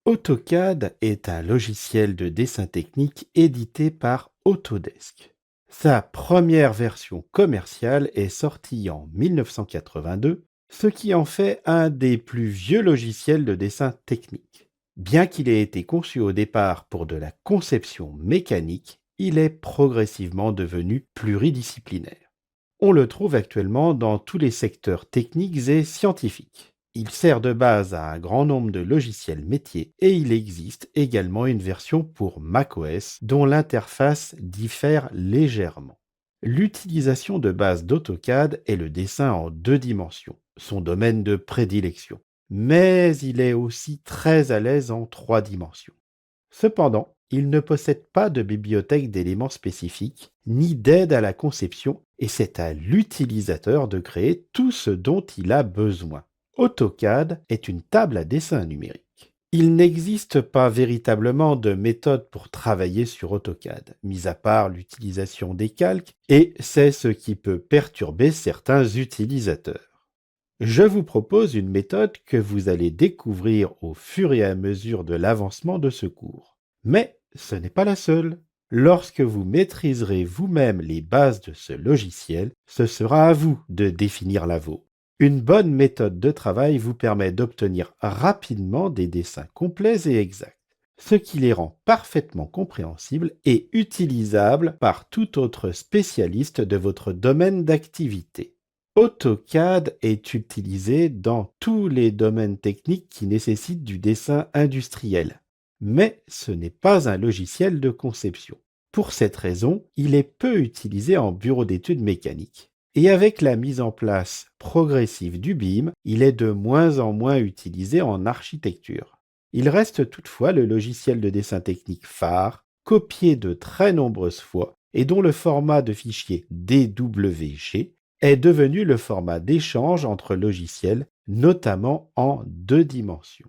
AutoCAD est un logiciel de dessin technique édité par Autodesk. Sa première version commerciale est sortie en 1982, ce qui en fait un des plus vieux logiciels de dessin technique. Bien qu'il ait été conçu au départ pour de la conception mécanique, il est progressivement devenu pluridisciplinaire. On le trouve actuellement dans tous les secteurs techniques et scientifiques. Il sert de base à un grand nombre de logiciels métiers et il existe également une version pour macOS dont l'interface diffère légèrement. L'utilisation de base d'AutoCAD est le dessin en 2 dimensions, son domaine de prédilection. Mais il est aussi très à l'aise en 3 dimensions. Cependant, il ne possède pas de bibliothèque d'éléments spécifiques, ni d'aide à la conception, et c'est à l'utilisateur de créer tout ce dont il a besoin. AutoCAD est une table à dessin numérique. Il n'existe pas véritablement de méthode pour travailler sur AutoCAD, mis à part l'utilisation des calques, et c'est ce qui peut perturber certains utilisateurs. Je vous propose une méthode que vous allez découvrir au fur et à mesure de l'avancement de ce cours. Mais ce n'est pas la seule. Lorsque vous maîtriserez vous-même les bases de ce logiciel, ce sera à vous de définir la vôtre. Une bonne méthode de travail vous permet d'obtenir rapidement des dessins complets et exacts, ce qui les rend parfaitement compréhensibles et utilisables par tout autre spécialiste de votre domaine d'activité. AutoCAD est utilisé dans tous les domaines techniques qui nécessitent du dessin industriel, mais ce n'est pas un logiciel de conception. Pour cette raison, il est peu utilisé en bureau d'études mécaniques. Et avec la mise en place progressive du BIM, il est de moins en moins utilisé en architecture. Il reste toutefois le logiciel de dessin technique phare, copié de très nombreuses fois et dont le format de fichier DWG est devenu le format d'échange entre logiciels, notamment en 2 dimensions.